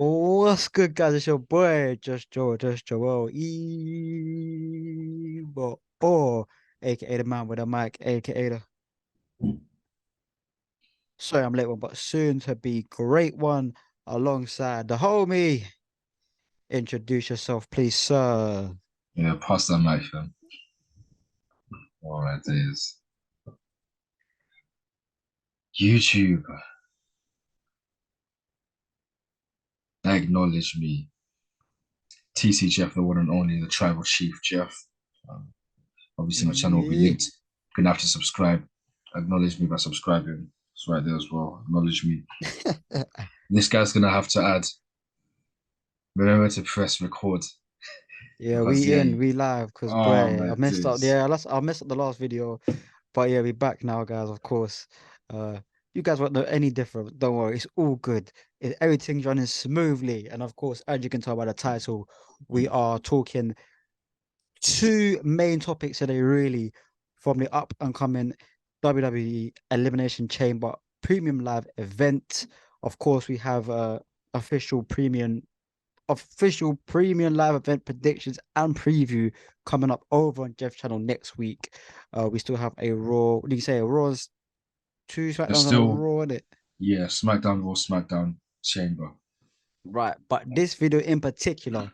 What's good, guys? It's your boy, Just Joel, Evo, or aka the man with a mic, aka the sorry I'm late one, but soon to be great one alongside the homie. Introduce yourself, please, sir. Yeah, pass that mic, fam. All right, there's YouTube. Acknowledge me. TC Jeff, the one and only, the tribal chief Jeff. Um, Obviously, my channel will be Yeah. linked. You're gonna have to subscribe. Acknowledge me by subscribing. It's right there as well. Acknowledge me. This guy's gonna have to add. Remember to press record Yeah, because we yeah. in, we live, because Oh boy, my I messed up. days. Yeah, I messed up the last video. But yeah, we back now, guys, of course. Uh, you guys won't know any different. Don't worry, it's all good. Everything's running smoothly. And of course, as you can tell by the title, we are talking two main topics today, really, from the up and coming WWE Elimination Chamber Premium Live event. Of course, we have official premium live event predictions and preview coming up over on Jeff's channel next week. We still have a Raw. What do you say? A Raw's two There's SmackDowns on a still Raw in it. yeah, SmackDown Raw, SmackDown Chamber. Right. But this video in particular,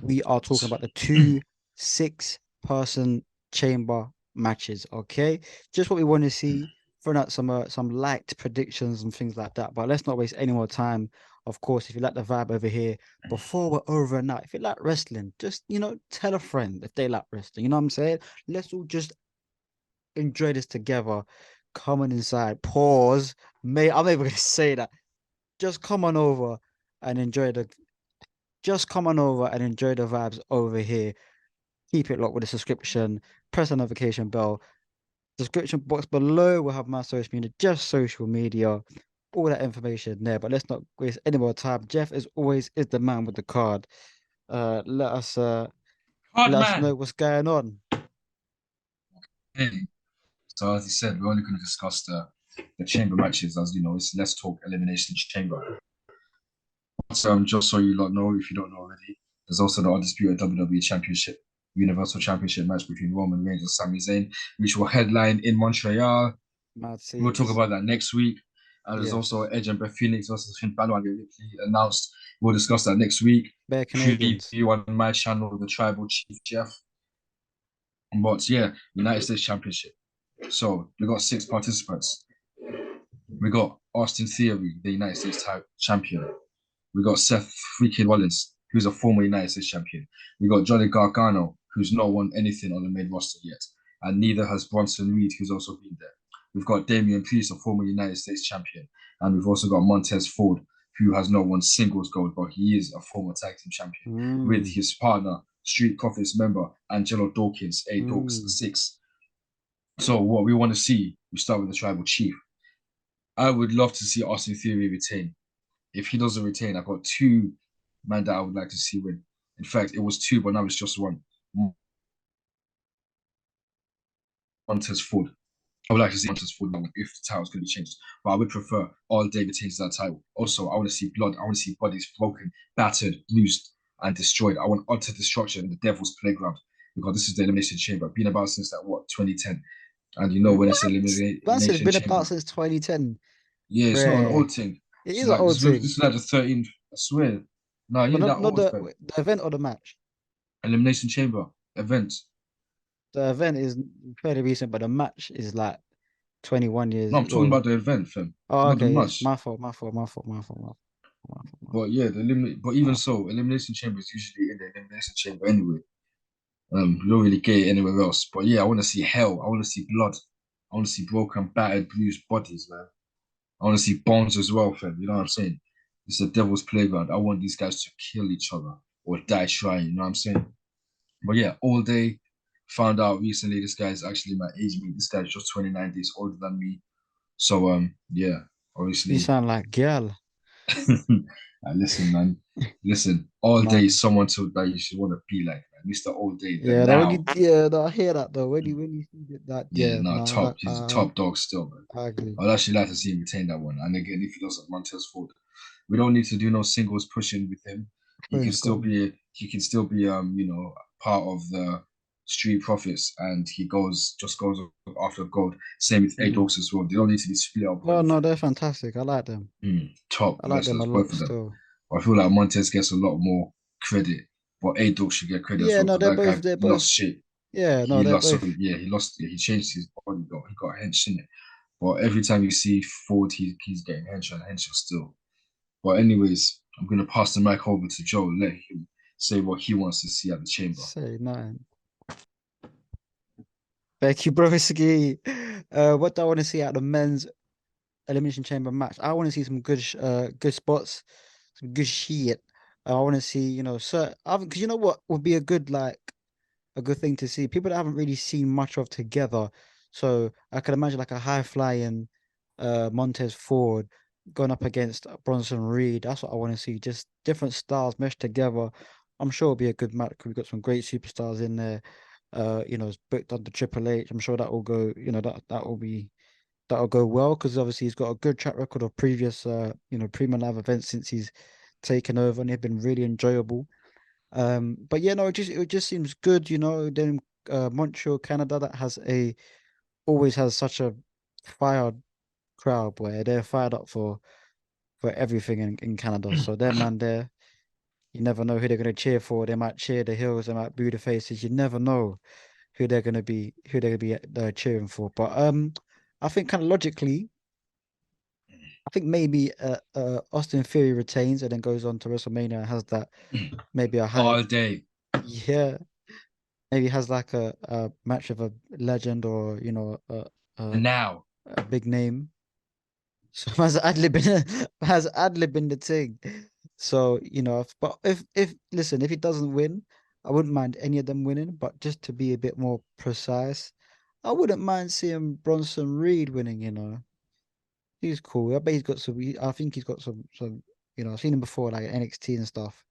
we are talking about the two 6-person chamber matches. Okay. Just what we want to see. Throwing out some light predictions and things like that. But let's not waste any more time. Of course, if you like the vibe over here, before we're over and out, if you like wrestling, just tell a friend if they like wrestling. You know what I'm saying? Let's all just enjoy this together. Come on inside. Pause. Mate, I'm not even gonna say that. Just come on over and enjoy the just come on over and enjoy the vibes over here. Keep it locked with a subscription. Press the notification bell. Description box below will have my social media, all that information there. But let's not waste any more time. Jeff, as always, is the man with the card. Uh, let us uh, Hard let us know man. what's going on. Hey. So as you said, we're only going to discuss the chamber matches, as you know. It's Let's Talk Elimination Chamber. So just so you lot know, if you don't know already, there's also the undisputed WWE Championship, Universal Championship match between Roman Reigns and Sami Zayn, which will headline in Montreal. Mad We'll talk C's. about that next week. And there's also Yes. Edge and Beth Phoenix versus Finn Balor and Ripley announced. We'll discuss that next week. Bare Canadians. Preview on my channel, the Tribal Chief Jeff. But yeah, United States Championship. So we got 6 participants. We got Austin Theory, the United States champion. We got Seth freaking Rollins, who's a former United States champion. We got Johnny Gargano, who's not won anything on the main roster yet. And neither has Bronson Reed, who's also been there. We've got Damian Priest, a former United States champion. And we've also got Montez Ford, who has not won singles gold, but he is a former tag team champion, with Mm, his partner, Street Profits member, Angelo Dawkins, A Dawkins mm. 6. So what we want to see, we start with the tribal chief. I would love to see Austin Theory retain. If he doesn't retain, I've got two men that I would like to see win. In fact, it was two, but now it's just one. Montez Ford. I would like to see Montez Ford win if the title's going to be changed. But I would prefer all day retains that title. Also, I want to see blood. I want to see bodies broken, battered, bruised, and destroyed. I want utter destruction in the devil's playground because this is the Elimination Chamber. Been about since that, what, 2010. And you know when it's What? Man said it's Elimination been about Chamber. since 2010. Yeah, it's not an Bruh. old thing. It It's is an like old this thing. is like the 13th. I swear. No, it But ain't that not old, fam. the event or the match. Elimination Chamber event. The event is fairly recent, but the match is like 21 No, years I'm talking old. about the event, fam. Oh, Not the okay, yes. match. My fault, my fault, my fault, my fault, my fault, my fault, But yeah, but even my fault. so, Elimination Chamber is usually in the Elimination Chamber anyway. You don't really get it anywhere else. But yeah, I want to see hell. I want to see blood. I want to see broken, battered, bruised bodies, man. I want to see bones as well, fam. You know what I'm saying? It's a devil's playground. I want these guys to kill each other or die trying. You know what I'm saying? But yeah, all day. Found out recently this guy's actually my age mate. This guy's just 29 days older than me. So yeah, You obviously. sound like girl. Listen, man. Listen, all day Man. someone to that you should want to be like, man. Mr. All Day, the Yeah, that when now. you yeah, no, I hear that though. When you see that, Yeah, yeah, no, no, top. He's a I top dog still, man. I agree. I'd actually like to see him retain that one. And again, if he does Montez Ford. We don't need to do no singles pushing with him. Boom, Scotland. He can still be part of the Street Profits, and he goes after gold. Same with A Mm. Dogs as well. They don't need to be split up or Oh no, anything. they're fantastic. I like them. Top I like them a wrestlers, both lot of them. still. I feel like Montez gets a lot more credit, but A Dog should get credit as Yeah, well no, because they're that both guy they're lost both shape. yeah, no, He they're lost so both yeah, he changed his body, he got hench in it. But every time you see Ford, he's getting hench and hench still. But anyways, I'm gonna pass the mic over to Joe. Let him say what he wants to see at the chamber. say nine. Thank you, Broski. What do I want to see out of the men's elimination chamber match? I want to see some good spots, some good shit. I want to see, because you know what would be a good thing to see. People that haven't really seen much of together. So I could imagine like a high flying Montez Ford going up against Bronson Reed. That's what I want to see. Just different styles meshed together. I'm sure it'll be a good match. We've got some great superstars in there. It's booked under Triple H. I'm sure that will go, that'll go well because obviously he's got a good track record of previous premium live events since he's taken over and they've been really enjoyable. But yeah, no, it just seems good, Then Montreal, Canada, that has a always has such a fired crowd where they're fired up for everything in Canada. So their man there, you never know who they're gonna cheer for. They might cheer the heels, they might boo the faces. You never know who they're gonna be cheering for. But I think kind of logically, I think maybe Austin Theory retains and then goes on to WrestleMania and has that maybe a high All day. yeah maybe has like a match of a legend or a, And now. a big name. So has ad lib in the thing. So but if listen, if he doesn't win, I wouldn't mind any of them winning. But just to be a bit more precise, I wouldn't mind seeing Bronson Reed winning. He's cool. I bet he's got some. I think he's got some. I've seen him before, like NXT and stuff.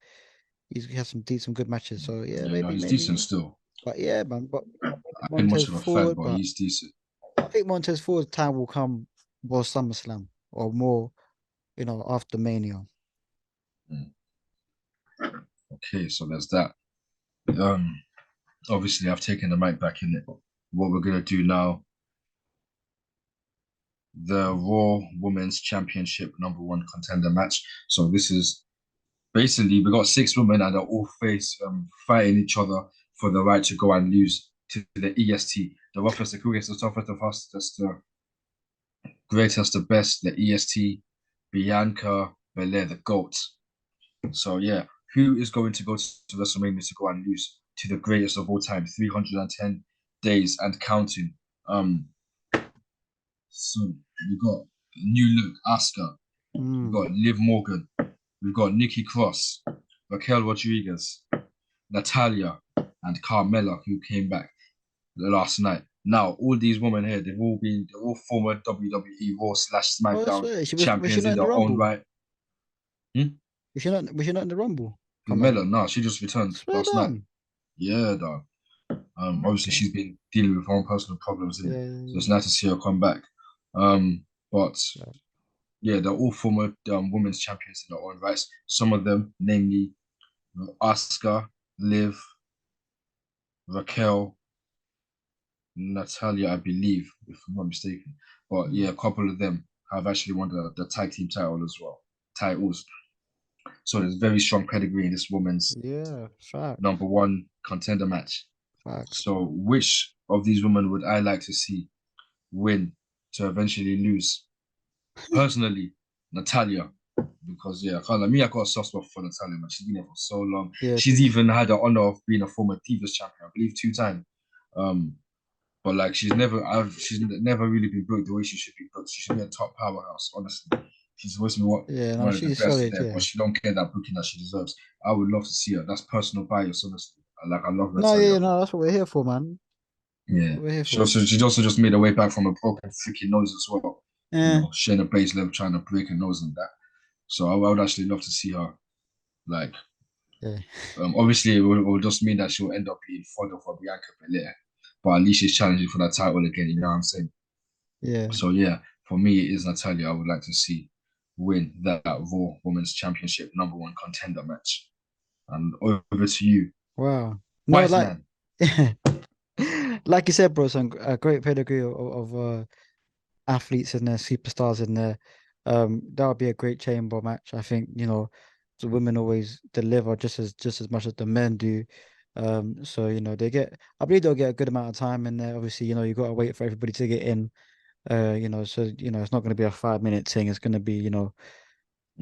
He has some good matches. So yeah, Yeah, no, maybe he's decent maybe. still. But yeah, man. But I ain't Montez much of a fan, forward, but but he's decent. I think Montez Ford's time will come more SummerSlam or more, after Mania. Mm. Okay, so there's that. Um, Obviously, I've taken the mic back in it. What we're gonna do now, the Raw Women's Championship #1 contender match. So this is basically we got 6 women and they're all fighting each other for the right to go and lose to the EST, the roughest, the quickest, the toughest, the fastest, the greatest, the best, the EST, Bianca Belair, the GOAT. So yeah, who is going to go to WrestleMania to go and lose to the greatest of all time, 310 days and counting? So we got New Look, Asuka, we Mm. got Liv Morgan, we've got Nikki Cross, Raquel Rodriguez, Natalia, and Carmella, who came back last night. Now, all these women here, they're all former WWE Raw slash Oh, I SmackDown swear. Was she champions not in in the their own Rumble? right. Hmm? Was she not in the Rumble? Carmella, Carmella. no, she just returned Swear last night. down. Yeah, dog. Obviously Okay. she's been dealing with her own personal problems in it, so Yeah. it's nice to see her come back. But Yeah. yeah, they're all former women's champions in their own rights. Some of them, namely Asuka, Liv, Raquel, Natalia, I believe, if I'm not mistaken. But yeah, Mm. a couple of them have actually won the tag team title as well. Titles. So there's very strong pedigree in this women's Yeah. Facts. #1 contender match. Facts. So which of these women would I like to see win to eventually lose? Personally, Natalia. Because yeah, I can't like me, I got a soft spot for Natalia, man. She's been there for so long. Yeah. She's She's. even had the honor of being a former Divas champion, I believe 2 times. But like she's never really been booked the way she should be booked. She should be a top powerhouse, honestly. She's supposed to be Yeah. No. one of the She's best in solid. there, Yeah. but she don't get that booking that she deserves. I would love to see her. That's personal bias, honestly. I love No. Yeah. Natalia. No. That's what we're here for, man. Yeah. What we're here for. She also just made her way back from a broken freaking nose as well. Yeah. Shayna Baszler trying to break her nose and that. So I would actually love to see her. Like, Yeah. obviously, it will just mean that she'll end up being fodder for Bianca Belair. But at least she's challenging for that title again, you know what I'm saying? Yeah. So, yeah, for me, it is Natalia I would like to see win that Raw Women's Championship #1 contender match. And over to you, Wow. No, wise like man. like you said, bro, some a great pedigree of athletes in there, superstars in there. That would be a great chamber match. I think, the women always deliver just as much as the men do. So I believe they'll get a good amount of time in there. Obviously, you got to wait for everybody to get in. So it's not going to be a 5 minute thing. It's going to be,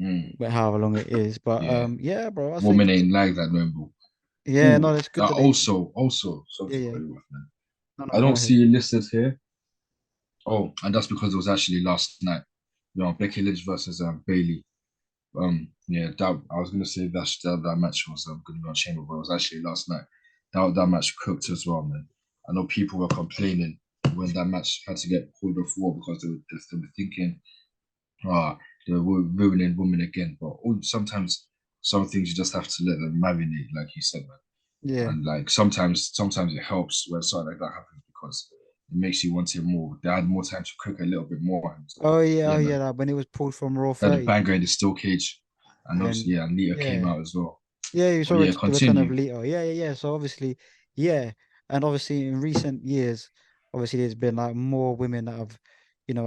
Mm, however long it is. But yeah, yeah, bro, I woman think ain't like that no more. yeah, Ooh, no, it's good that they also, sorry yeah, to yeah. cut you off, man. No, no, I go don't ahead. see it listed here. Oh, and that's because it was actually last night. Becky Lynch versus Bailey. Yeah, that I was gonna say that match was gonna be on Chamber, but it was actually last night. That match cooked as well, man. I know people were complaining when that match had to get pulled off Raw because they were thinking, ah, they were ruining women again. But sometimes some things you just have to let them marinate, like you said, man. Yeah. And like sometimes it helps when something like that happens because it makes you want it more. They had more time to cook a little bit more. And Oh yeah, yeah, man. like when it was pulled from Raw They had a 30. banger in the steel cage. And And obviously, yeah, Nita came yeah. out as well. Yeah, you But saw yeah, the return of continue. Lito. Yeah. So obviously, yeah. And obviously in recent years, obviously there's been like more women that have,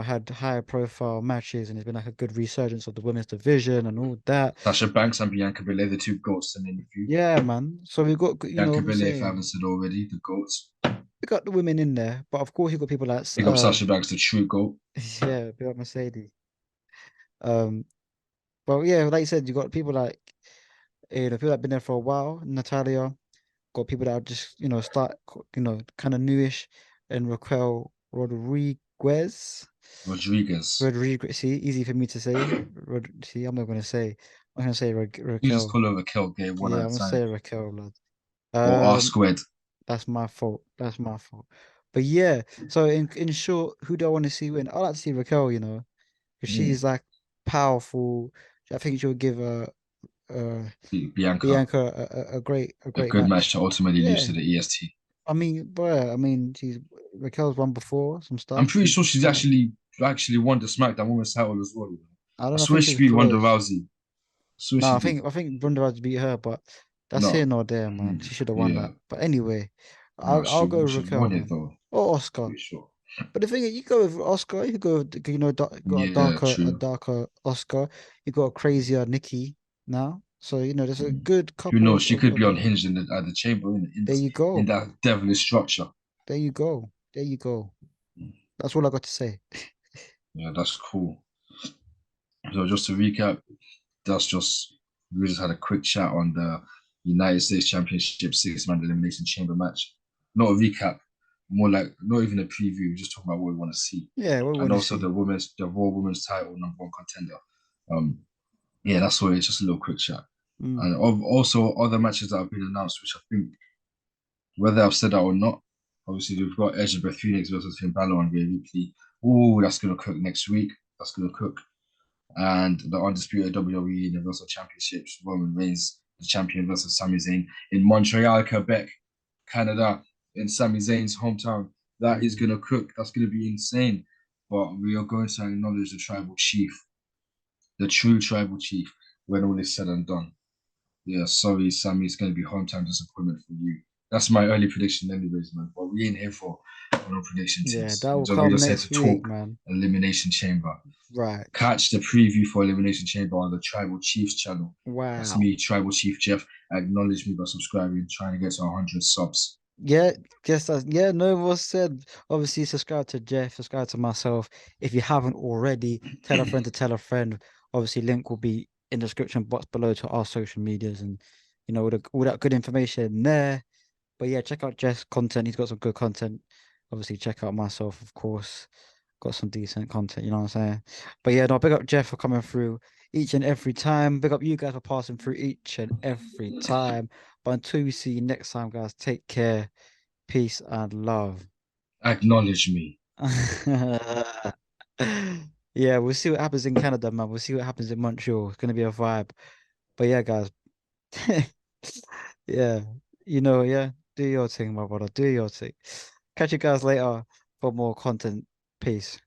had higher profile matches and there's been like a good resurgence of the women's division and all that. Sasha Banks and Bianca Belair, the two goats in the interview. Yeah, man. So we got, Bianca I'm Belair, if I saying haven't said already, the goats. we got the women in there, but of course you got people like Big up Sasha Banks, the true goat. yeah, we got Mercedes. Um, but yeah, like you said, you got people like people that have been there for a while, Natalia. Got people that are just, kind of newish, and Raquel Rodriguez. Rodriguez. Rodriguez, see, easy for me to say. See, I'm not gonna say. I'm gonna say You just Raquel. call her Raquel, okay, one Yeah, at I'm a gonna time. say Raquel, lad. Or R Um, squared. that's my fault. That's my fault. But yeah, so in short, who do I want to see win? I like to see Raquel, because Mm. she's like powerful. I think she'll give uh Bianca. Bianca a A great good match match. to ultimately lose Yeah. to the EST. She's Raquel's won before some I'm stuff. pretty sure she's Done it. actually won the SmackDown Women's title as well. I don't I know. I swear think it she was beat Ronda close. Rousey. I swear No, she I did. think I think Ronda Rousey beat her, but that's here No. nor there, man. Mm. She should have won Yeah. that. But anyway, No, I'll go with she Raquel, won it man, though. or Oscar. Pretty sure. But the thing is, you go with Oscar, you go with, got Yeah, a true. darker Oscar. You got a crazier Nikki now. So there's a Mm. good Who couple knows? She could of be women. unhinged at the chamber There you in go. that devilish structure. There you go. There you go. That's all I got to say. Yeah, that's cool. So just to recap, that's just we just had a quick chat on the United States Championship six-man elimination chamber match. Not a recap, more like not even a preview. We're just talking about what we want to see, Yeah, what we and want to also see. the Raw Women's title #1 contender. Um, yeah, that's what it's just a little quick chat. Mm. And also other matches that have been announced, which I think whether I've said that or not, obviously we've got Edge and Beth Phoenix versus Finn Balor and Rhea Ripley. Oh, that's gonna cook next week. That's gonna cook. And the undisputed WWE Universal Championships, Roman Reigns, the champion versus Sami Zayn in Montreal, Quebec, Canada, in Sami Zayn's hometown. That is Mm. gonna cook. That's gonna be insane. But we are going to acknowledge the tribal chief, the true tribal chief, when all is said and done. Yeah, sorry, Sammy, it's going to be hometown disappointment for you. That's my early prediction, anyways, man. But we ain't here for no prediction Yeah, tips. that will We're come just here next to week, talk man. Elimination Chamber. Right. Catch the preview for Elimination Chamber on the Tribal Chiefs channel. That's Wow. me, Tribal Chief Jeff. Acknowledge me by subscribing, trying to get to 100 subs. Yeah, just as yeah, no more said. Obviously, subscribe to Jeff, subscribe to myself. If you haven't already, tell a friend to tell a friend. Obviously, link will be in the description box below to our social medias and all that good information there. But yeah, check out Jeff's content. He's got some good content. Obviously, check out myself, of course. Got some decent content, you know what I'm saying? But yeah, no, big up Jeff for coming through each and every time. Big up you guys for passing through each and every time. But until we see you next time, guys, take care. Peace and love. Acknowledge me. Yeah, we'll see what happens in Canada, man. We'll see what happens in Montreal. It's gonna be a vibe. But yeah, guys. Yeah. Yeah. Do your thing, my brother. Do your thing. Catch you guys later for more content. Peace.